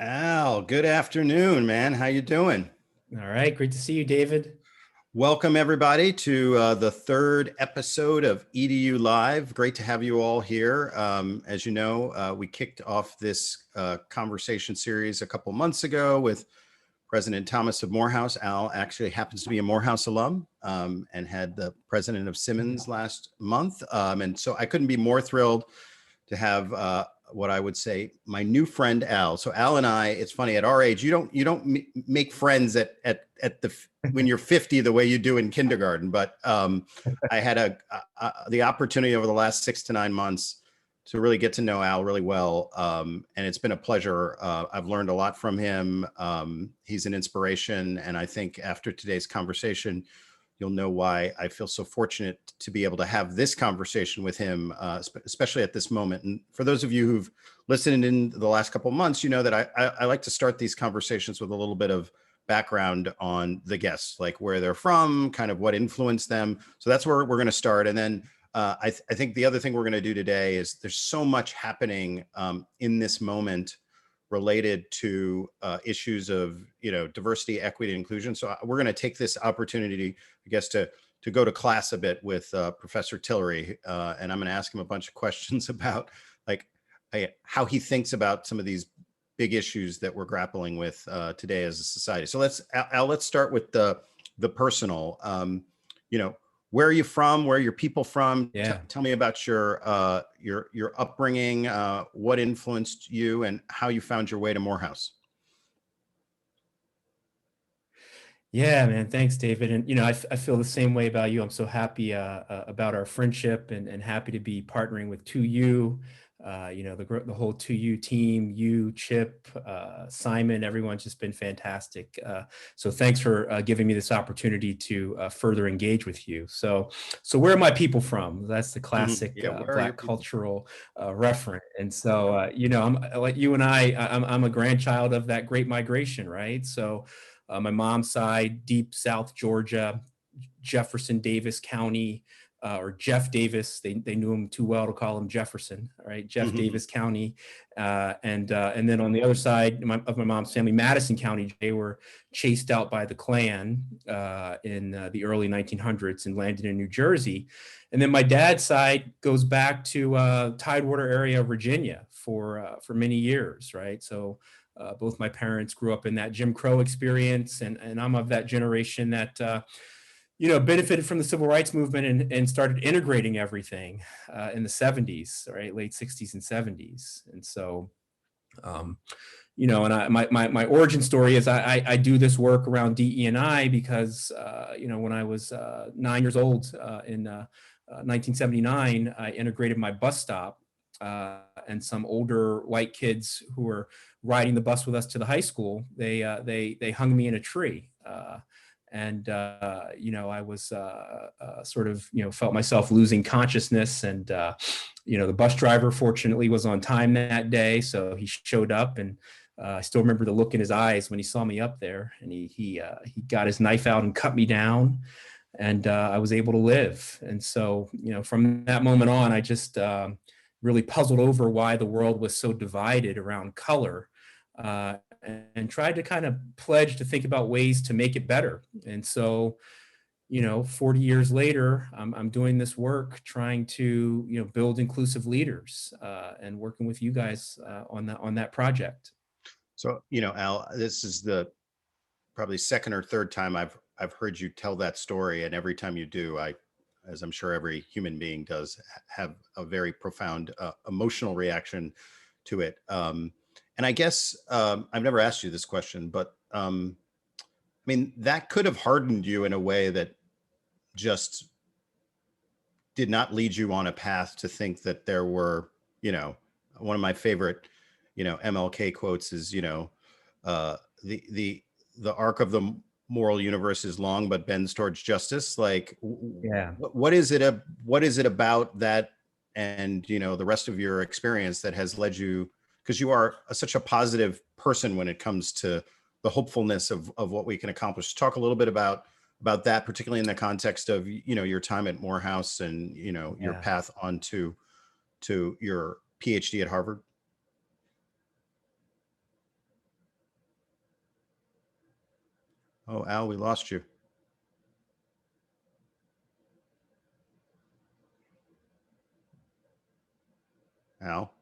Al, good afternoon, man. How you doing? All right, great to see you, David. Welcome everybody to the third episode of EDU Live. Great to have you all here. As you know, we kicked off this conversation series a couple months ago with President Thomas of Morehouse. Al actually happens to be a Morehouse alum and had the president of Simmons last month. And so I couldn't be more thrilled to have what I would say my new friend Al. So Al and I, it's funny, at our age, you don't make friends at the when you're 50 the way you do in kindergarten. But I had the opportunity over the last 6 to 9 months to really get to know Al really well, and it's been a pleasure. I've learned a lot from him. He's an inspiration, and I think after today's conversation, you'll know why I feel so fortunate to be able to have this conversation with him, especially at this moment. And for those of you who've listened in the last couple of months, you know that I like to start these conversations with a little bit of background on the guests, like where they're from, kind of what influenced them. So that's where we're going to start. And then I think the other thing we're going to do today is there's so much happening in this moment related to issues of diversity, equity, and inclusion. So we're going to take this opportunity, I guess, to go to class a bit with Professor Tillery, and I'm going to ask him a bunch of questions about like how he thinks about some of these big issues that we're grappling with today as a society. So let's start with the personal. Where are you from? Where are your people from? Yeah. Tell me about your upbringing, what influenced you, and how you found your way to Morehouse. Yeah, man. Thanks, David. And, I feel the same way about you. I'm so happy about our friendship and happy to be partnering with 2U. The whole 2U team, you, Chip, Simon, everyone's just been fantastic. So thanks for giving me this opportunity to further engage with you. So where are my people from? That's the classic Black cultural reference. And so, I'm like you and I'm a grandchild of that Great Migration, right? So my mom's side, deep South Georgia, Jefferson Davis County, or Jeff Davis. They knew him too well to call him Jefferson, right? Jeff Davis County. And then on the other side of my mom's family, Madison County, they were chased out by the Klan in the early 1900s and landed in New Jersey. And then my dad's side goes back to Tidewater area, Virginia for many years, right? So both my parents grew up in that Jim Crow experience, and I'm of that generation that benefited from the civil rights movement and started integrating everything in the 70s, right, late 60s and 70s. And so, my origin story is I do this work around DE&I because when I was 9 years old in 1979, I integrated my bus stop. And some older white kids who were riding the bus with us to the high school, they hung me in a tree. I was sort of, felt myself losing consciousness. And, the bus driver fortunately was on time that day. So he showed up, and I still remember the look in his eyes when he saw me up there, and he got his knife out and cut me down. And I was able to live. And so, from that moment on, I just really puzzled over why the world was so divided around color, and tried to kind of pledge to think about ways to make it better. And so, 40 years later, I'm doing this work trying to, build inclusive leaders and working with you guys on that project. So, Al, this is the probably second or third time I've heard you tell that story. And every time you do, as I'm sure every human being does, have a very profound emotional reaction to it. And I guess I've never asked you this question, but that could have hardened you in a way that just did not lead you on a path to think that there were, one of my favorite, MLK quotes is, the arc of the moral universe is long but bends towards justice. Like, what is it about that, and the rest of your experience that has led you, because you are such a positive person when it comes to the hopefulness of what we can accomplish. Talk a little bit about that, particularly in the context of your time at Morehouse and your path on to your PhD at Harvard. Oh, Al, we lost you. Al.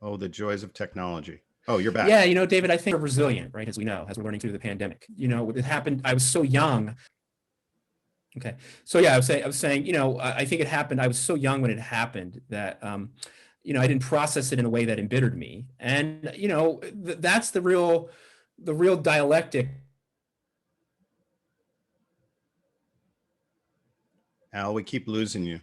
Oh, the joys of technology. Oh, you're back. Yeah, David, I think we're resilient, right? As we know, as we're learning through the pandemic. It happened. I was so young. Okay. So yeah, I was saying, I think it happened. I was so young when it happened that, I didn't process it in a way that embittered me. And, that's the real dialectic. Al, we keep losing you.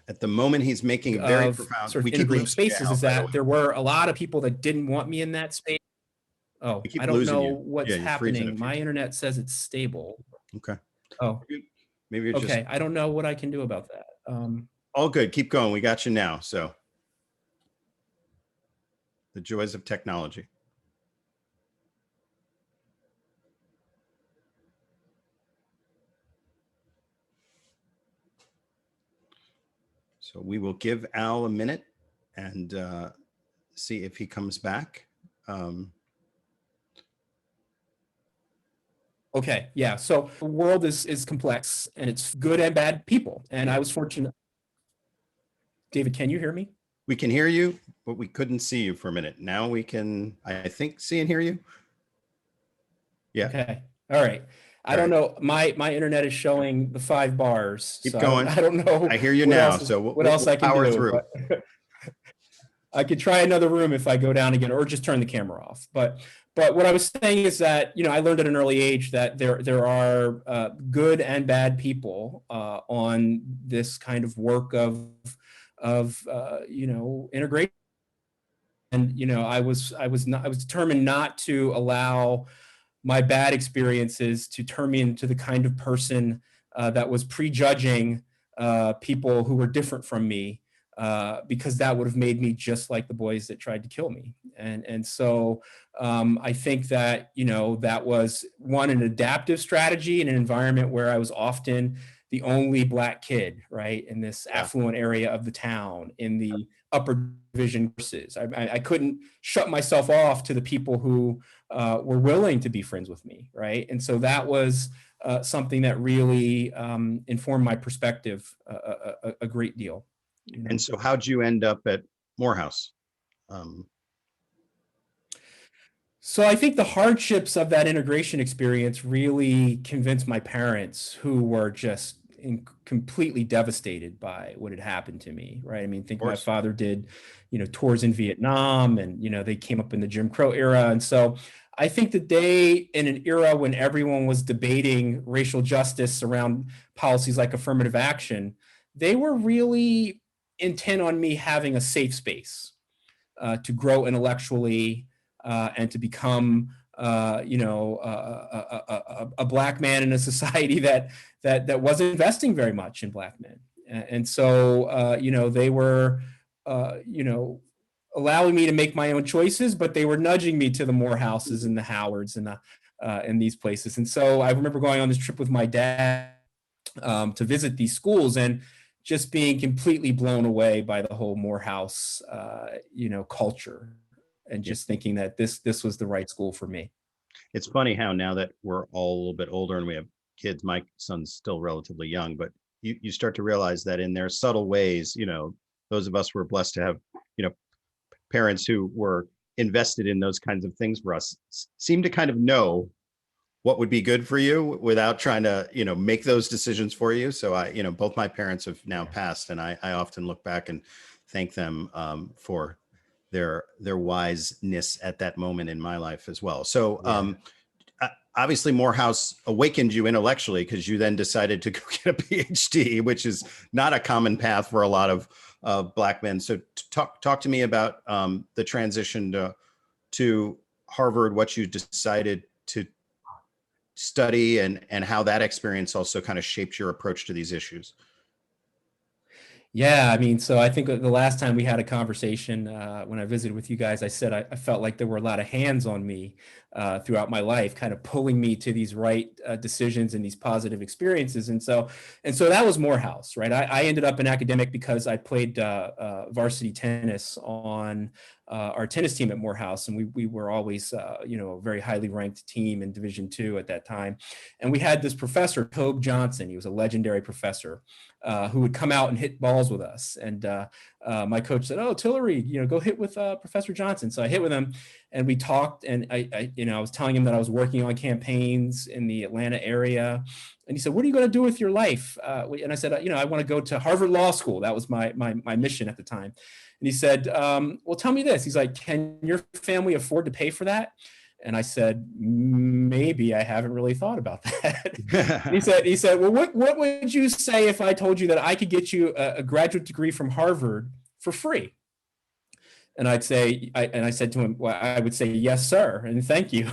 At the moment, he's making very profound. Sort of We keep integrating losing you, spaces Al, is by the way. that there were a lot of people that didn't want me in that space. Oh, We keep I don't losing know you. what's Yeah, you're freezing a happening. few My times. internet says it's stable. Okay. Oh, Maybe you're just okay. I don't know what I can do about that. all good. Keep going. We got you now. So the joys of technology. So we will give Al a minute and see if he comes back. Okay, yeah. So the world is complex and it's good and bad people. And I was fortunate. David, can you hear me? We can hear you, but we couldn't see you for a minute. Now we can, I think, see and hear you. Yeah. Okay. All right. I don't know. My internet is showing the 5 bars. Keep So going. I don't know. I hear you what now. else So what else we'll I can power do. through. But I could try another room if I go down again, or just turn the camera off. But what I was saying is that I learned at an early age that there are good and bad people on this kind of work of integration. And I was determined not to allow my bad experiences to turn me into the kind of person that was prejudging people who were different from me, because that would have made me just like the boys that tried to kill me. And so I think that that was an adaptive strategy in an environment where I was often the only Black kid, right, in this affluent area of the town, in the upper division courses. I couldn't shut myself off to the people who were willing to be friends with me, right? And so that was something that really informed my perspective a great deal. And so how'd you end up at Morehouse? So I think the hardships of that integration experience really convinced my parents, who were just completely devastated by what had happened to me, right? I mean, think my father did, tours in Vietnam, and, they came up in the Jim Crow era. And so I think that they, in an era when everyone was debating racial justice around policies like affirmative action, they were really intent on me having a safe space to grow intellectually, and to become, a Black man in a society that wasn't investing very much in Black men. And so, they were, allowing me to make my own choices, but they were nudging me to the Morehouses and the Howards and these places. And so I remember going on this trip with my dad to visit these schools, and just being completely blown away by the whole Morehouse, culture, and just thinking that this was the right school for me. It's funny how now that we're all a little bit older and we have kids, my son's still relatively young, but you start to realize that in their subtle ways, those of us who were blessed to have, parents who were invested in those kinds of things for us seem to kind of know what would be good for you without trying to, make those decisions for you. So both my parents have now passed, and I often look back and thank them for their wiseness at that moment in my life as well. So obviously Morehouse awakened you intellectually, because you then decided to go get a PhD, which is not a common path for a lot of Black men. So talk to me about the transition to Harvard, what you decided to study, and how that experience also kind of shaped your approach to these issues. Yeah, I mean, so I think the last time we had a conversation when I visited with you guys, I said I felt like there were a lot of hands on me throughout my life, kind of pulling me to these right decisions and these positive experiences. And so that was Morehouse, right? I ended up an academic because I played varsity tennis on our tennis team at Morehouse, and we were always, a very highly ranked team in Division II at that time. And we had this professor, Tobe Johnson. He was a legendary professor who would come out and hit balls with us. And my coach said, "Oh, Tillery, go hit with Professor Johnson." So I hit with him, and we talked. And I was telling him that I was working on campaigns in the Atlanta area. And he said, "What are you going to do with your life?" And I said, "I want to go to Harvard Law School." That was my mission at the time. And he said, "Well, tell me this." He's like, "Can your family afford to pay for that?" And I said, "Maybe. I haven't really thought about that." he said, "Well, what would you say if I told you that I could get you a graduate degree from Harvard for free?" And I said to him, "Well, I would say, yes, sir, and thank you."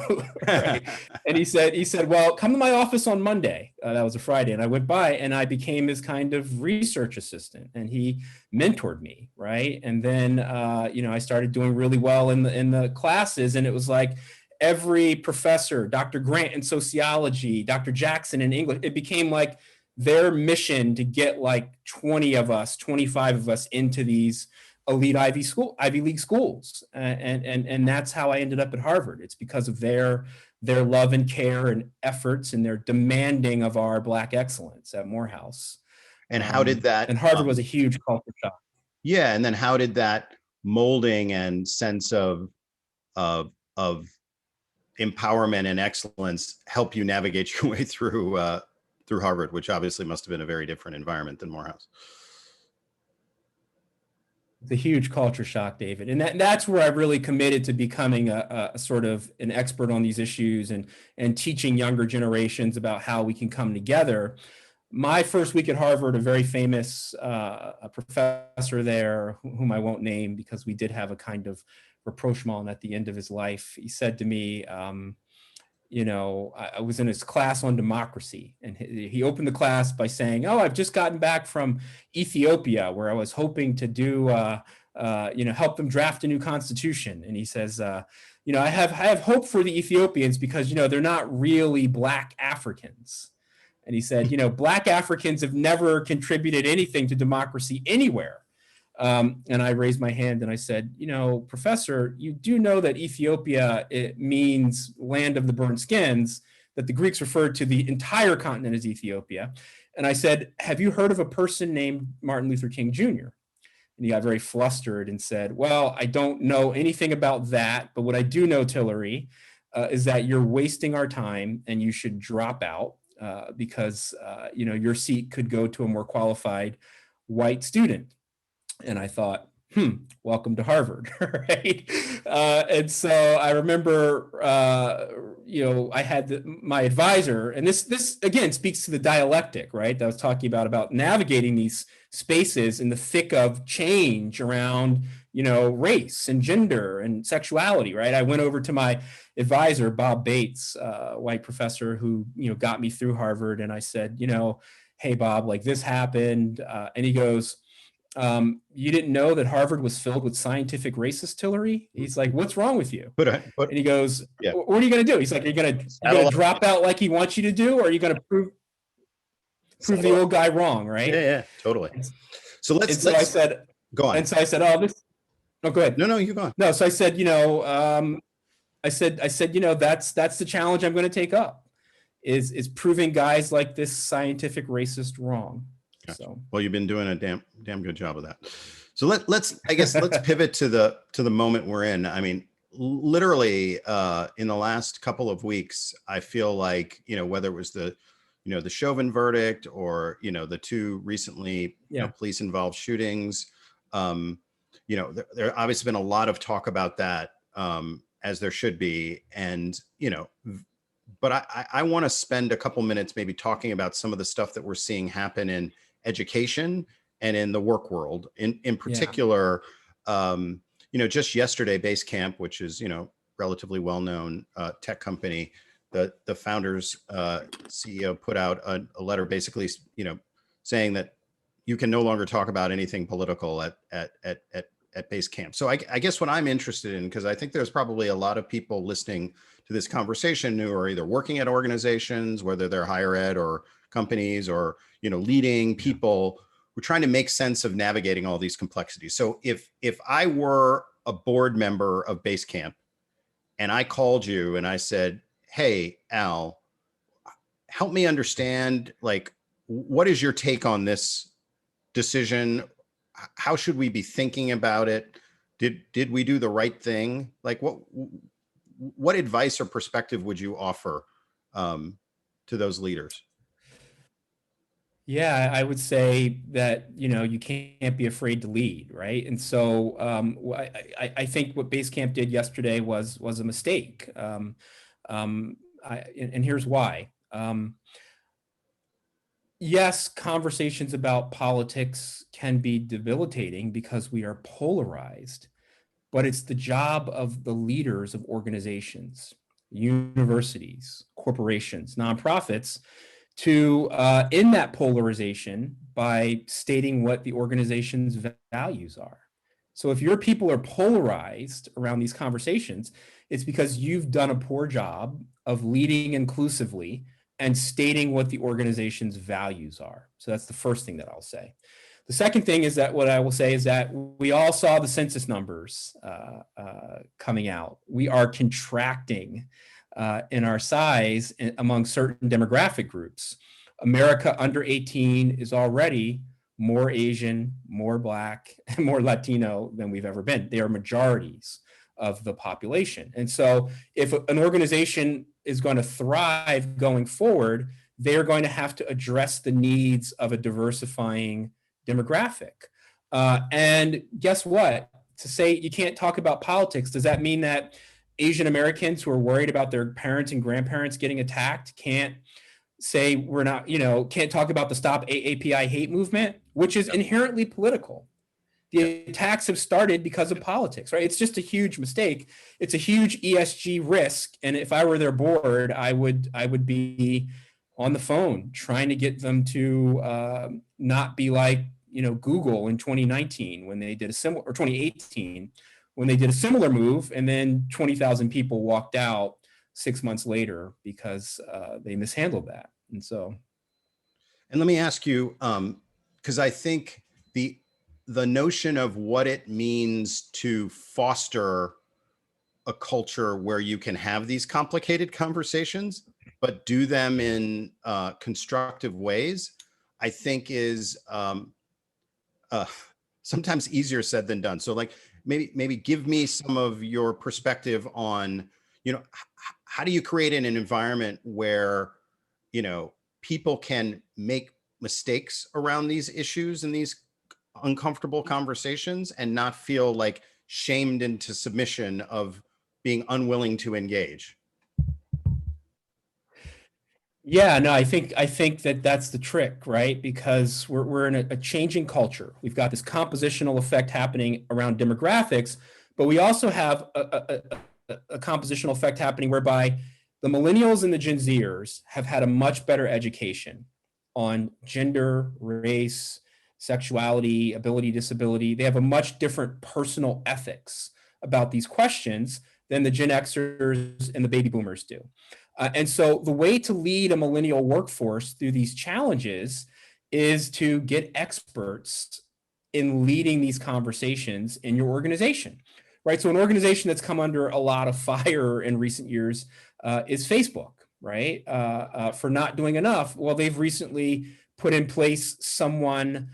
Right? And he said, "Well, come to my office on Monday." That was a Friday. And I went by and I became his kind of research assistant, and he mentored me. Right. And then, I started doing really well in the classes, and it was like every professor, Dr. Grant in sociology, Dr. Jackson in English, it became like their mission to get like 20 of us, 25 of us into these elite Ivy League schools. And that's how I ended up at Harvard. It's because of their love and care and efforts and their demanding of our Black excellence at Morehouse. And how did that? And Harvard was a huge culture shock. Yeah, and then how did that molding and sense of empowerment and excellence help you navigate your way through Harvard, which obviously must have been a very different environment than Morehouse? It's a huge culture shock, David. And that's where I really committed to becoming a sort of an expert on these issues and teaching younger generations about how we can come together. My first week at Harvard, a very famous a professor there, whom I won't name because we did have a kind of rapprochement at the end of his life. He said to me, I was in his class on democracy, and he opened the class by saying, "Oh, I've just gotten back from Ethiopia, where I was hoping to do, help them draft a new constitution." And he says, "I have hope for the Ethiopians because, they're not really Black Africans." And he said, "Black Africans have never contributed anything to democracy anywhere." And I raised my hand and I said, "Professor, you do know that Ethiopia, it means land of the burned skins, that the Greeks referred to the entire continent as Ethiopia." And I said, "Have you heard of a person named Martin Luther King Jr.?" And he got very flustered and said, "Well, I don't know anything about that, but what I do know, Tillery, is that you're wasting our time and you should drop out because, your seat could go to a more qualified white student." And I thought, welcome to Harvard, right? And so I remember, I had my advisor, and this again speaks to the dialectic, right? That I was talking about navigating these spaces in the thick of change around, race and gender and sexuality, right? I went over to my advisor, Bob Bates, a white professor who, got me through Harvard. And I said, "Hey, Bob, like this happened." And he goes, "You didn't know that Harvard was filled with scientific racists, Tillery?" He's like, "What's wrong with you?" But And he goes, yeah. "What are you going to do?" He's like, "Are you going to drop out like he wants you to do, or are you going to prove the old guy wrong?" Right? Yeah, totally. So let's I said, go on. And so I said, "Oh, go ahead." No, you go on. No, so I said, I said, that's the challenge I'm going to take up is proving guys like this scientific racist wrong. Gotcha. So, well, you've been doing a damn good job of that. So let's pivot to the moment we're in. I mean, literally in the last couple of weeks, I feel like, whether it was the Chauvin verdict or, the two recently police involved shootings, there obviously been a lot of talk about that, as there should be. And, but I want to spend a couple minutes maybe talking about some of the stuff that we're seeing happen in education and in the work world. In particular, just yesterday, Basecamp, which is, relatively well-known tech company, the founder's CEO put out a letter basically, saying that you can no longer talk about anything political at at base camp. So I guess what I'm interested in, because I think there's probably a lot of people listening to this conversation who are either working at organizations, whether they're higher ed or companies, or, you know, leading people. We're trying to make sense of navigating all these complexities. So if I were a board member of Basecamp and I called you and I said, hey, Al, help me understand, like, what is your take on this decision? How should we be thinking about it? Did we do the right thing? Like, what advice or perspective would you offer to those leaders? Yeah, I would say that, you know, you can't be afraid to lead, right? And so I think what Basecamp did yesterday was a mistake. And here's why. Yes, conversations about politics can be debilitating because we are polarized, but it's the job of the leaders of organizations, universities, corporations, nonprofits to end that polarization by stating what the organization's values are. So if your people are polarized around these conversations, it's because you've done a poor job of leading inclusively and stating what the organization's values are. So that's the first thing that I'll say. The second thing is that what I will say is that we all saw the census numbers coming out. We are contracting in our size among certain demographic groups. America under 18 is already more Asian, more Black, and more Latino than we've ever been. They are majorities of the population. And so if an organization is going to thrive going forward, they're going to have to address the needs of a diversifying demographic. And guess what? To say you can't talk about politics, does that mean that Asian Americans who are worried about their parents and grandparents getting attacked can't say we're not, you know, can't talk about the Stop AAPI hate movement, which is inherently political? The attacks have started because of politics, right? It's just a huge mistake. It's a huge ESG risk. And if I were their board, I would be on the phone trying to get them to not be like, you know, Google in 2019 when they did a similar, or 2018 when they did a similar move, and then 20,000 people walked out 6 months later because they mishandled that. And so, And let me ask you, because I think the notion of what it means to foster a culture where you can have these complicated conversations, but do them in constructive ways, I think is sometimes easier said than done. So like, maybe give me some of your perspective on, you know, how do you create an environment where, you know, people can make mistakes around these issues and these uncomfortable conversations and not feel like shamed into submission of being unwilling to engage? yeah, no, I think that that's the trick, right? Because we're in a changing culture. We've got this compositional effect happening around demographics, but we also have a compositional effect happening whereby the millennials and the Gen Zers have had a much better education on gender, race, sexuality, ability, disability. They have a much different personal ethics about these questions than the Gen Xers and the baby boomers do. And so the way to lead a millennial workforce through these challenges is to get experts in leading these conversations in your organization, right? So an organization that's come under a lot of fire in recent years is Facebook, right? For not doing enough. Well, they've recently put in place someone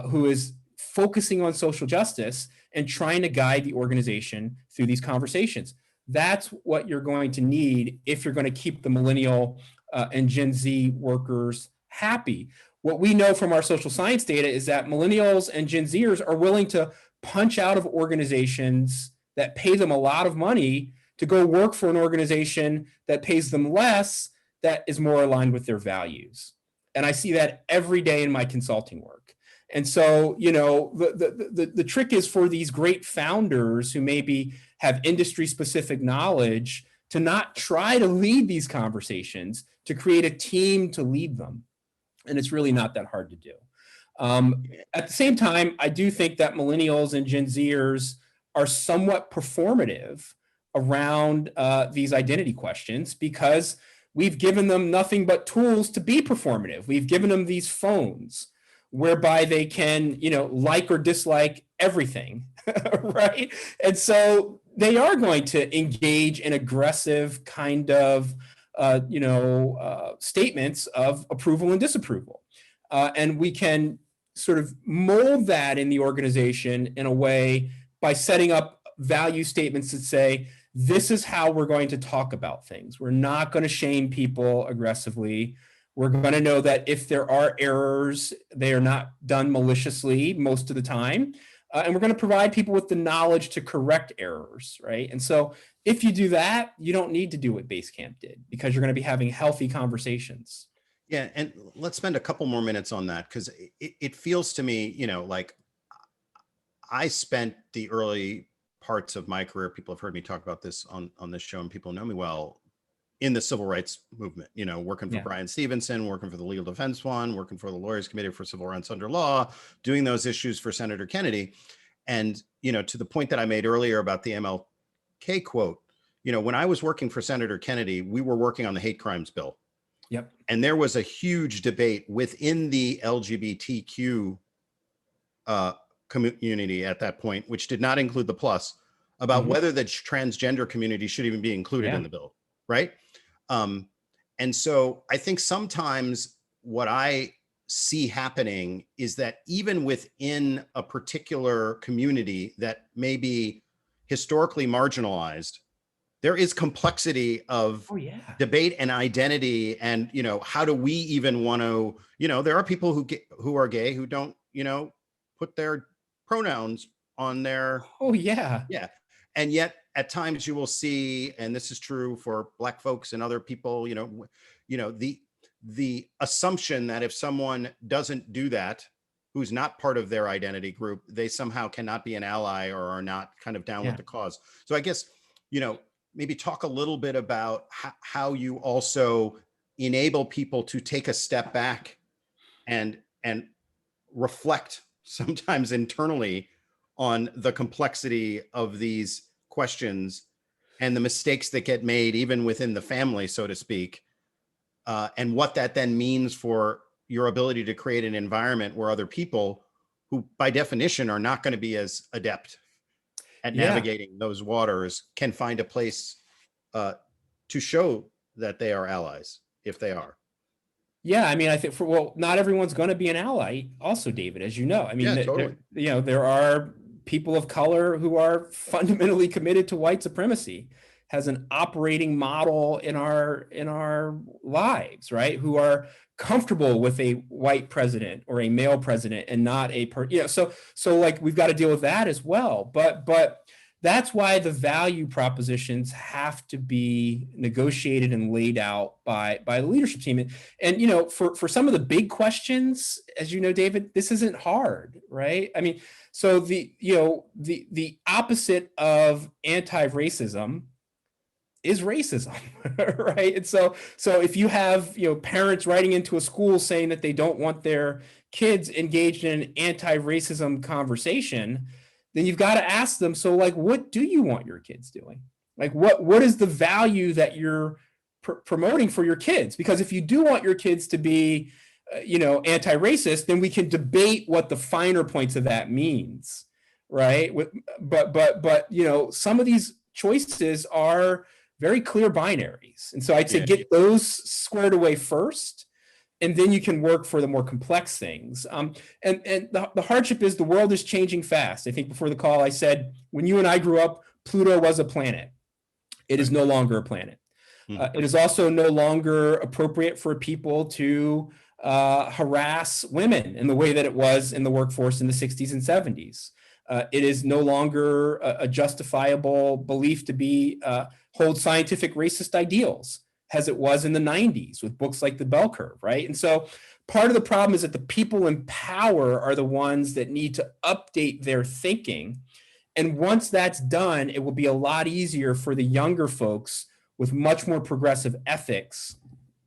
who is focusing on social justice and trying to guide the organization through these conversations. That's what you're going to need if you're going to keep the millennial and Gen Z workers happy. What we know from our social science data is that millennials and Gen Zers are willing to punch out of organizations that pay them a lot of money to go work for an organization that pays them less, that is more aligned with their values. And I see that every day in my consulting work. And so, you know, the trick is for these great founders who maybe have industry specific knowledge to not try to lead these conversations, to create a team to lead them. And it's really not that hard to do. At the same time, I do think that millennials and Gen Zers are somewhat performative around these identity questions because we've given them nothing but tools to be performative. We've given them these phones whereby they can, like or dislike everything, right? And so they are going to engage in aggressive kind of, statements of approval and disapproval. And we can sort of mold that in the organization in a way by setting up value statements that say, this is how we're going to talk about things. We're not going to shame people aggressively. We're going to know that if there are errors, they are not done maliciously most of the time. And we're going to provide people with the knowledge to correct errors, right? And so if you do that, you don't need to do what Basecamp did because you're going to be having healthy conversations. Yeah, and let's spend a couple more minutes on that because it feels to me, like I spent the early parts of my career, people have heard me talk about this on this show and people know me well, in the civil rights movement, working for Brian Stevenson, working for the Legal Defense Fund, working for the Lawyers Committee for Civil Rights Under Law, doing those issues for Senator Kennedy. And, to the point that I made earlier about the MLK quote, when I was working for Senator Kennedy, we were working on the hate crimes bill. Yep. And there was a huge debate within the LGBTQ community at that point, which did not include the plus, about whether the transgender community should even be included in the bill, right? And so I think sometimes what I see happening is that even within a particular community that may be historically marginalized, there is complexity of debate and identity. And, how do we even want to, there are people who are gay who don't, put their pronouns on their. Yeah. And yet at times you will see, and this is true for Black folks and other people, the assumption that if someone doesn't do that, who's not part of their identity group, they somehow cannot be an ally or are not kind of down with the cause. So I guess, maybe talk a little bit about how you also enable people to take a step back and reflect sometimes internally on the complexity of these questions and the mistakes that get made even within the family, so to speak, and what that then means for your ability to create an environment where other people who by definition are not going to be as adept at navigating those waters can find a place to show that they are allies, if they are. Yeah, I mean, I think not everyone's going to be an ally also, David, as you know. I mean, totally. There are people of color who are fundamentally committed to white supremacy as an operating model in our lives, right? Who are comfortable with a white president or a male president and not so like we've got to deal with that as well. But that's why the value propositions have to be negotiated and laid out by the leadership team. And for some of the big questions, as you know, David, this isn't hard, right? I mean, so the opposite of anti-racism is racism, right? And so if you have parents writing into a school saying that they don't want their kids engaged in an anti-racism conversation, then you've got to ask them, so like, what do you want your kids doing? Like, what is the value that you're promoting for your kids? Because if you do want your kids to be, anti-racist, then we can debate what the finer points of that means, right? But some of these choices are very clear binaries. And so I'd say get those squared away first, and then you can work for the more complex things. And the hardship is the world is changing fast. I think before the call, I said, when you and I grew up, Pluto was a planet. It is no longer a planet. It is also no longer appropriate for people to harass women in the way that it was in the workforce in the 60s and 70s. It is no longer a justifiable belief to hold scientific racist ideals as it was in the 90s with books like The Bell Curve, right? And so part of the problem is that the people in power are the ones that need to update their thinking. And once that's done, it will be a lot easier for the younger folks with much more progressive ethics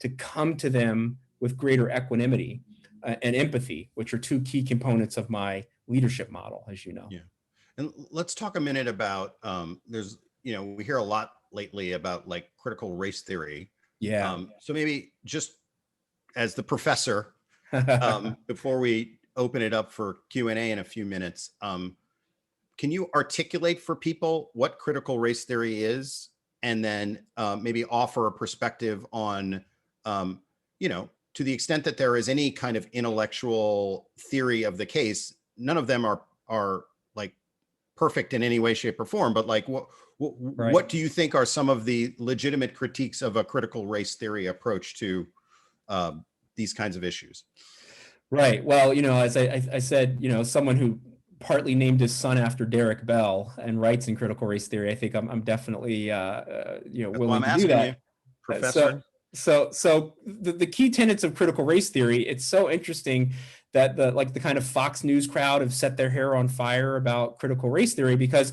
to come to them with greater equanimity. and empathy, which are two key components of my leadership model, as you know. Yeah. And let's talk a minute about, there's, we hear a lot lately about like critical race theory. Yeah. So maybe just as the professor, before we open it up for Q&A in a few minutes, can you articulate for people what critical race theory is, and then maybe offer a perspective on, to the extent that there is any kind of intellectual theory of the case, none of them are like perfect in any way, shape, or form, but like what do you think are some of the legitimate critiques of a critical race theory approach to these kinds of issues? Right. Well, as I said, someone who partly named his son after Derek Bell and writes in critical race theory, I think I'm definitely willing to do that. You, Professor. So the key tenets of critical race theory, it's so interesting that the kind of Fox News crowd have set their hair on fire about critical race theory, because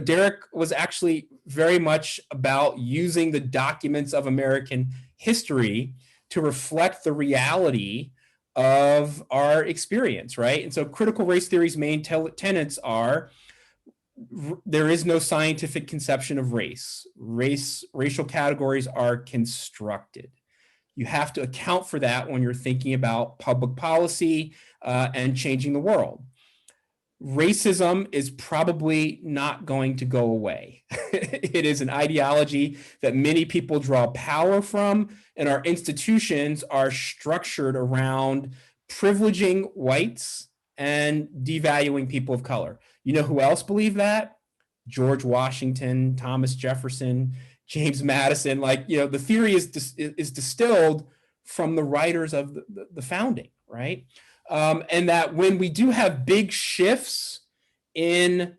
Derek was actually very much about using the documents of American history to reflect the reality of our experience, right? And so critical race theory's main tenets are: there is no scientific conception of race. Racial categories are constructed. You have to account for that when you're thinking about public policy and changing the world. Racism is probably not going to go away. It is an ideology that many people draw power from, and our institutions are structured around privileging whites and devaluing people of color. You know who else believed that? George Washington, Thomas Jefferson, James Madison. The theory is distilled from the writers of the founding, right? And that when we do have big shifts in,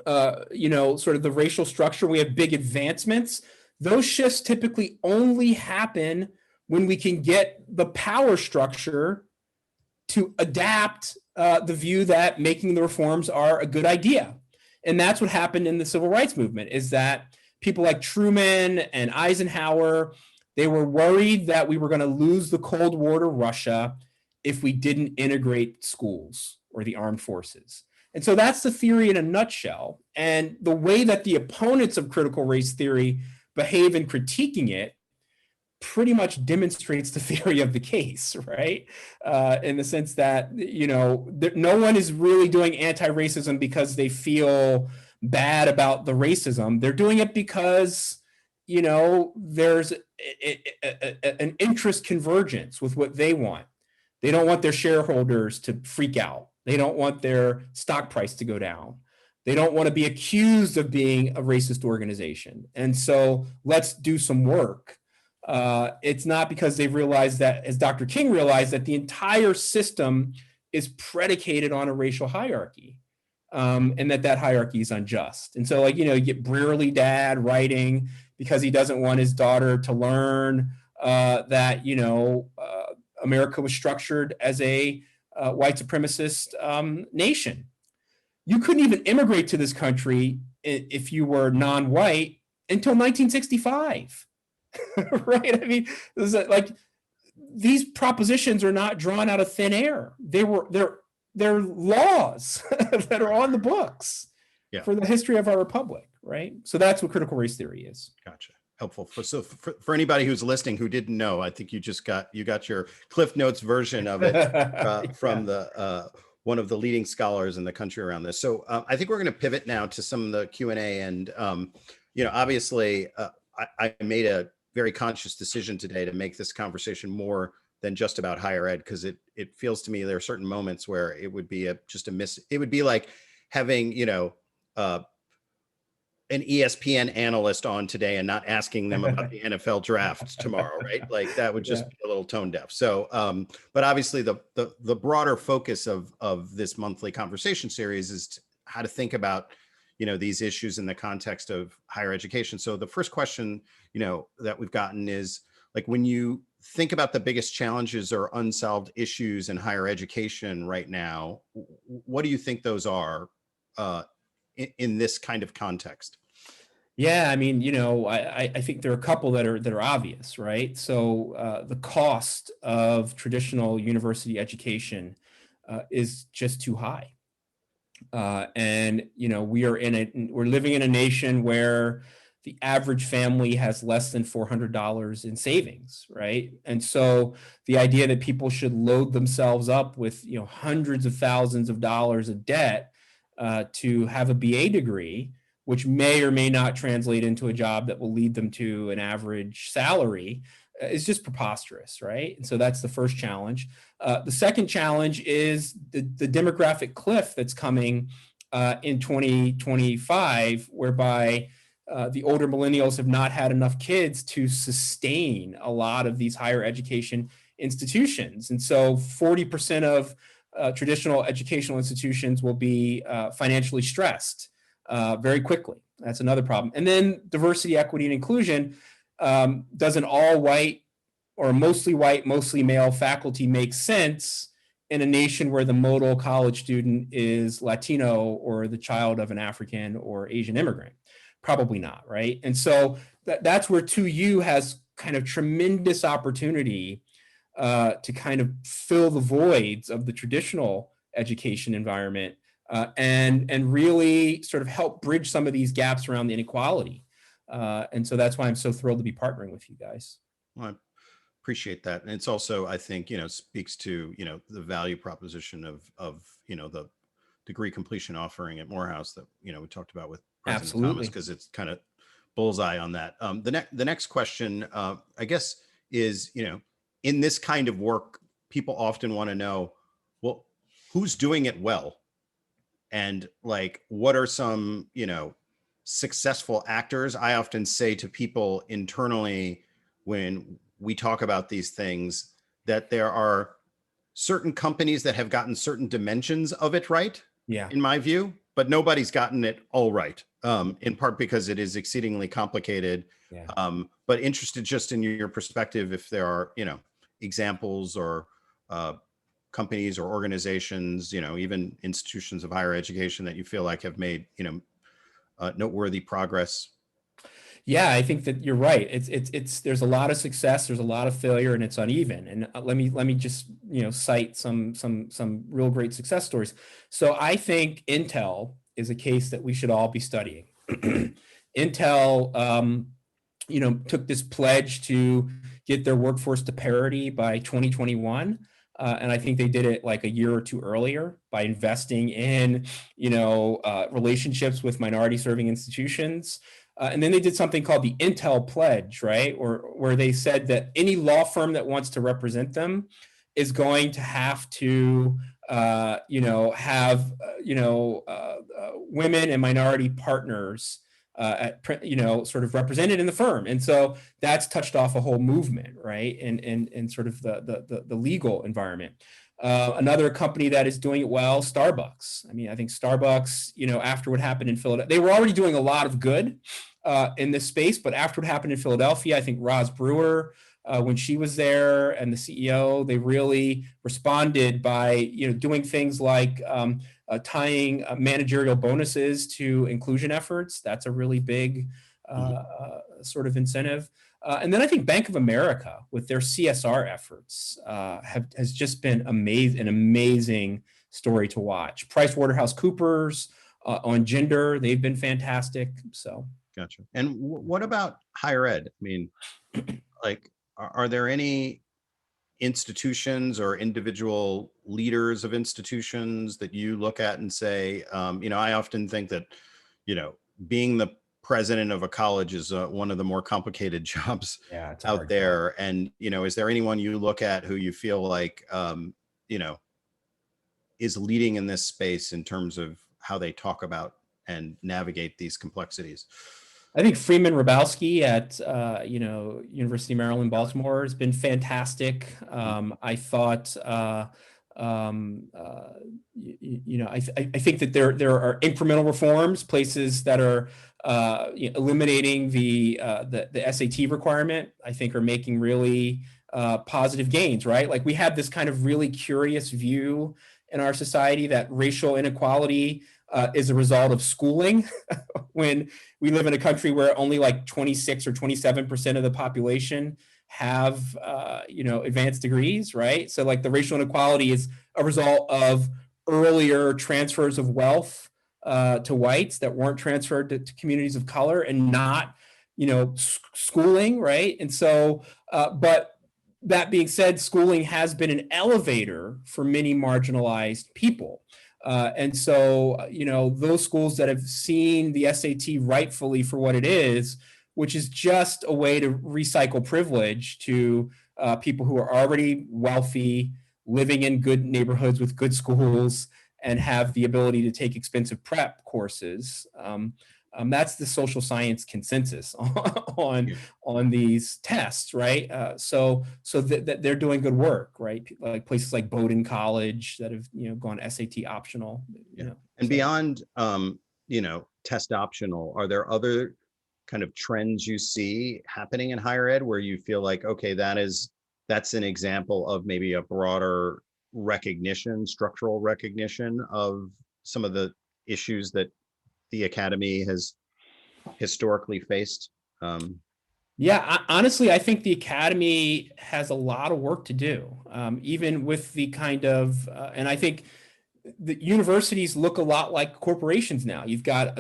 sort of the racial structure, we have big advancements. Those shifts typically only happen when we can get the power structure to adapt the view that making the reforms are a good idea. And that's what happened in the civil rights movement, is that people like Truman and Eisenhower, they were worried that we were going to lose the Cold War to Russia if we didn't integrate schools or the armed forces. And so that's the theory in a nutshell. And the way that the opponents of critical race theory behave in critiquing it pretty much demonstrates the theory of the case, right? In the sense that, no one is really doing anti-racism because they feel bad about the racism. They're doing it because, there's an interest convergence with what they want. They don't want their shareholders to freak out. They don't want their stock price to go down. They don't want to be accused of being a racist organization. And so let's do some work. It's not because they've realized that, as Dr. King realized, that the entire system is predicated on a racial hierarchy, and that hierarchy is unjust. And so, you get Brearley dad writing because he doesn't want his daughter to learn that, America was structured as a white supremacist nation. You couldn't even immigrate to this country if you were non-white until 1965. Right? I mean, these propositions are not drawn out of thin air. They're laws that are on the books for the history of our republic, right? So that's what critical race theory is. Gotcha. Helpful. So for anybody who's listening who didn't know, I think you got your Cliff Notes version of it from the one of the leading scholars in the country around this. So I think we're going to pivot now to some of the Q&A, and obviously I made a very conscious decision today to make this conversation more than just about higher ed, because it feels to me there are certain moments where it would be it would be like having an ESPN analyst on today and not asking them about the NFL draft tomorrow, right? Like that would just be a little tone deaf. So, but obviously the broader focus of this monthly conversation series is how to think about, these issues in the context of higher education. So the first question, that we've gotten is, like, when you think about the biggest challenges or unsolved issues in higher education right now, what do you think those are in this kind of context? Yeah, I mean, I think there are a couple that are obvious, right? So the cost of traditional university education is just too high. And we're living in a nation where the average family has less than $400 in savings, right? And so the idea that people should load themselves up with hundreds of thousands of dollars of debt to have a BA degree, which may or may not translate into a job that will lead them to an average salary, is just preposterous, right? And so that's the first challenge. The second challenge is the demographic cliff that's coming in 2025, whereby the older millennials have not had enough kids to sustain a lot of these higher education institutions. And so 40% of traditional educational institutions will be financially stressed very quickly. That's another problem. And then diversity, equity, and inclusion. Does an all white or mostly white, mostly male faculty make sense in a nation where the modal college student is Latino or the child of an African or Asian immigrant? Probably not, right? And so that's where 2U has kind of tremendous opportunity to kind of fill the voids of the traditional education environment and really sort of help bridge some of these gaps around the inequality. And so that's why I'm so thrilled to be partnering with you guys. Well, I appreciate that. And it's also, I think, speaks to, the value proposition of, the degree completion offering at Morehouse that, we talked about with President Thomas, Absolutely. because it's kind of bullseye on that. The next question, I guess, is, in this kind of work, people often want to know, well, who's doing it well? And like, what are some, successful actors? I often say to people internally when we talk about these things that there are certain companies that have gotten certain dimensions of it right, Yeah. in my view, but nobody's gotten it all right, in part because it is exceedingly complicated. Yeah. But interested just in your perspective, if there are, examples or companies or organizations, even institutions of higher education that you feel like have made, noteworthy progress. Yeah, I think that you're right. There's a lot of success, there's a lot of failure, and it's uneven. And let me just cite some real great success stories. So I think Intel is a case that we should all be studying. Intel, took this pledge to get their workforce to parity by 2021. And I think they did it like a year or two earlier by investing in, relationships with minority serving institutions. And then they did something called the Intel Pledge, right? Or where they said that any law firm that wants to represent them is going to have to, have, women and minority partners sort of represented in the firm. And so that's touched off a whole movement, right? And sort of the legal environment. Another company that is doing it well, Starbucks. I mean, I think Starbucks, after what happened in Philadelphia, they were already doing a lot of good in this space, but after what happened in Philadelphia, I think Roz Brewer, when she was there and the CEO, they really responded by, doing things like tying managerial bonuses to inclusion efforts. That's a really big sort of incentive. And then I think Bank of America with their CSR efforts has just been an amazing story to watch. PricewaterhouseCoopers on gender, they've been fantastic. So. Gotcha. And what about higher ed? I mean, like, are there any institutions or individual leaders of institutions that you look at and say, I often think that, being the president of a college is one of the more complicated jobs out there. Job. And, is there anyone you look at who you feel like, is leading in this space in terms of how they talk about and navigate these complexities? I think Freeman Hrabowski at University of Maryland, Baltimore has been fantastic. I thought I think that there are incremental reforms, places that are eliminating the SAT requirement, I think are making really positive gains, right? Like we have this kind of really curious view in our society that racial inequality is a result of schooling when we live in a country where only like 26 or 27% of the population have, advanced degrees, right? So like the racial inequality is a result of earlier transfers of wealth to whites that weren't transferred to communities of color, and not, schooling, right? And so, but that being said, schooling has been an elevator for many marginalized people. And so, those schools that have seen the SAT rightfully for what it is, which is just a way to recycle privilege to people who are already wealthy, living in good neighborhoods with good schools, and have the ability to take expensive prep courses. That's the social science consensus on these tests, right? So that they're doing good work, right? Like places like Bowdoin College that have gone SAT optional. And beyond test optional, are there other kind of trends you see happening in higher ed where you feel like, okay, that's an example of maybe a broader recognition, structural recognition of some of the issues that the academy has historically faced? Honestly, I think the academy has a lot of work to do, even with the kind of, and I think the universities look a lot like corporations now. You've got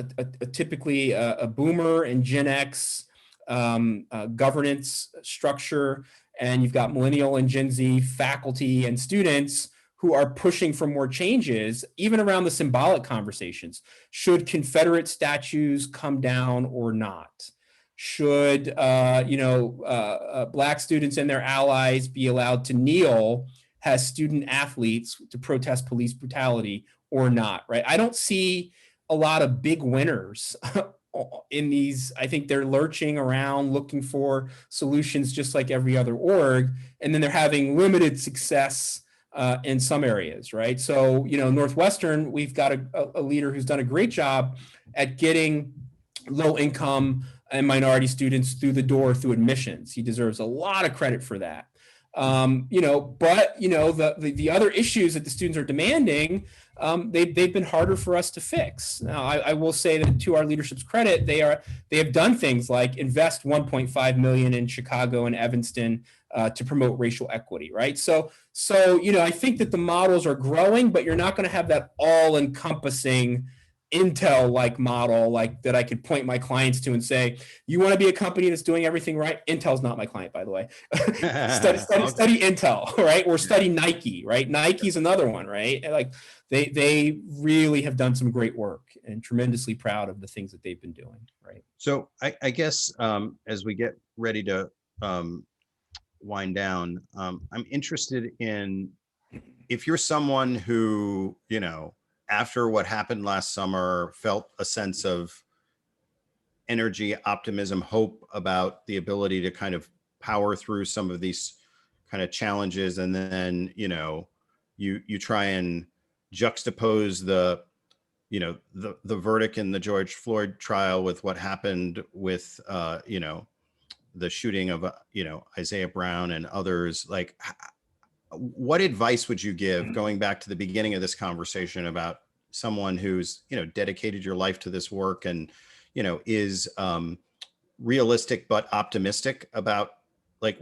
typically a boomer and Gen X governance structure, and you've got millennial and Gen Z faculty and students who are pushing for more changes, even around the symbolic conversations. Should Confederate statues come down or not? Should Black students and their allies be allowed to kneel as student athletes to protest police brutality or not, right? I don't see a lot of big winners in these. I think they're lurching around looking for solutions just like every other org, and then they're having limited success in some areas, right? So, Northwestern, we've got a leader who's done a great job at getting low income and minority students through the door through admissions. He deserves a lot of credit for that. But the other issues that the students are demanding, they've been harder for us to fix. Now, I will say that to our leadership's credit, they have done things like invest 1.5 million in Chicago and Evanston to promote racial equity, right? So I think that the models are growing, but you're not going to have that all-encompassing Intel-like model like that I could point my clients to and say, you want to be a company that's doing everything right? Intel's not my client, by the way. study Intel, right? Or study Nike, right? Nike's another one, right? Like they really have done some great work, and tremendously proud of the things that they've been doing, right? So I guess as we get ready to wind down, I'm interested in, if you're someone who, after what happened last summer, felt a sense of energy, optimism, hope about the ability to kind of power through some of these kind of challenges, and then you try and juxtapose the verdict in the George Floyd trial with what happened with the shooting of Isaiah Brown and others. Like, what advice would you give, going back to the beginning of this conversation, about someone who's dedicated your life to this work and is realistic but optimistic about, like,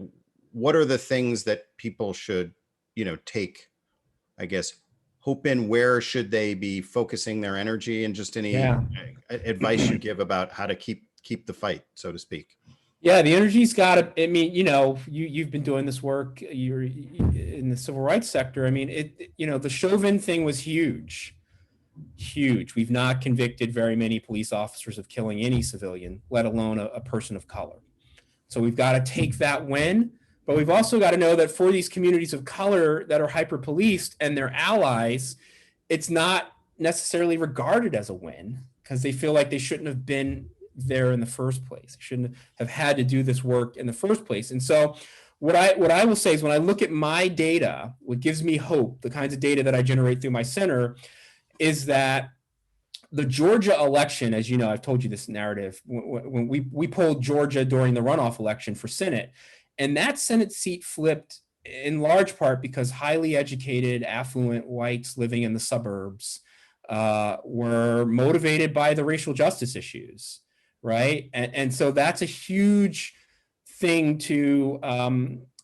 what are the things that people should take, I guess, hope in? Where should they be focusing their energy, and just any advice you give about how to keep the fight, so to speak? Yeah, the energy's got to, I mean, you've been doing this work, you're in the civil rights sector. I mean, the Chauvin thing was huge. We've not convicted very many police officers of killing any civilian, let alone a person of color. So we've got to take that win, but we've also got to know that for these communities of color that are hyper-policed and their allies, it's not necessarily regarded as a win, because they feel like they shouldn't have been there in the first place. Shouldn't have had to do this work in the first place. And so what I will say is, when I look at my data, what gives me hope, the kinds of data that I generate through my center, is that the Georgia election, as you know, I've told you this narrative, when we polled Georgia during the runoff election for Senate, and that Senate seat flipped in large part because highly educated, affluent whites living in the suburbs were motivated by the racial justice issues, right? And so that's a huge thing to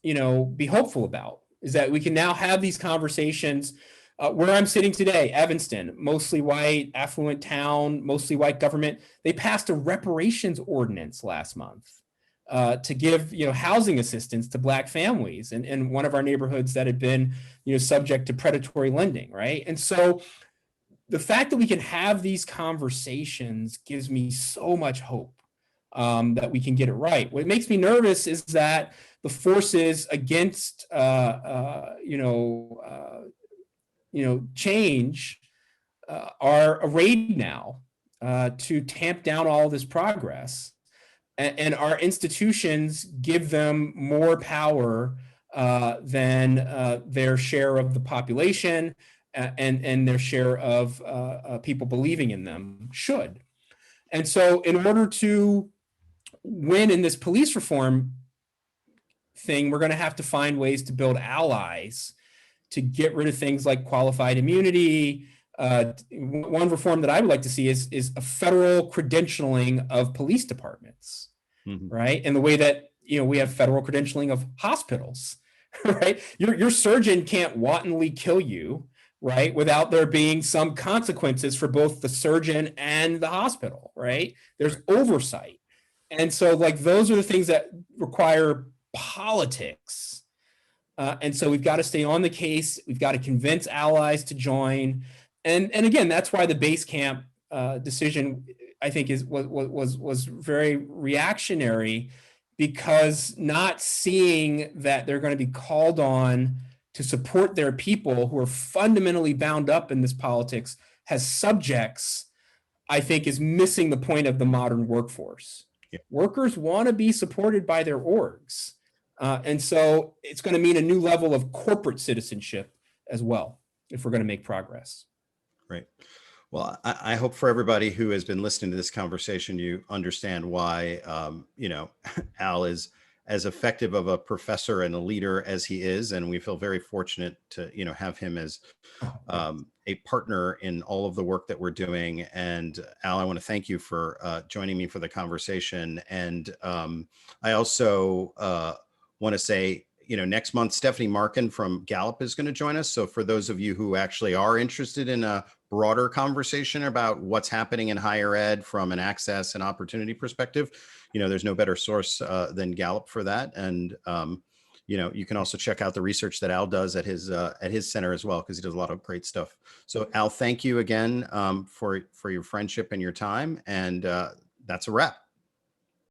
be hopeful about, is that we can now have these conversations. Where I'm sitting today, Evanston, mostly white, affluent town, mostly white government, they passed a reparations ordinance last month to give housing assistance to Black families in one of our neighborhoods that had been subject to predatory lending, right? And so the fact that we can have these conversations gives me so much hope that we can get it right. What makes me nervous is that the forces against change are arrayed now to tamp down all this progress, and our institutions give them more power than their share of the population and their share of people believing in them should. And so in order to win in this police reform thing, we're going to have to find ways to build allies to get rid of things like qualified immunity. One reform that I would like to see is a federal credentialing of police departments, right? And the way that we have federal credentialing of hospitals, right? Your surgeon can't wantonly kill you, right, without there being some consequences for both the surgeon and the hospital, right? There's oversight. And so those are the things that require politics. And so we've got to stay on the case. We've got to convince allies to join. And again, that's why the base camp decision, I think, was very reactionary, because not seeing that they're going to be called on to support their people who are fundamentally bound up in this politics as subjects, I think, is missing the point of the modern workforce. Yeah. Workers want to be supported by their orgs. And so it's going to mean a new level of corporate citizenship as well, if we're going to make progress. Right. Well, I hope for everybody who has been listening to this conversation, you understand why, Al is as effective of a professor and a leader as he is. And we feel very fortunate to, have him as a partner in all of the work that we're doing. And Al, I want to thank you for joining me for the conversation. And I also want to say, next month, Stephanie Markin from Gallup is going to join us. So for those of you who actually are interested in a broader conversation about what's happening in higher ed from an access and opportunity perspective, there's no better source than Gallup for that. And, you can also check out the research that Al does at his center as well, because he does a lot of great stuff. So Al, thank you again for your friendship and your time. And that's a wrap.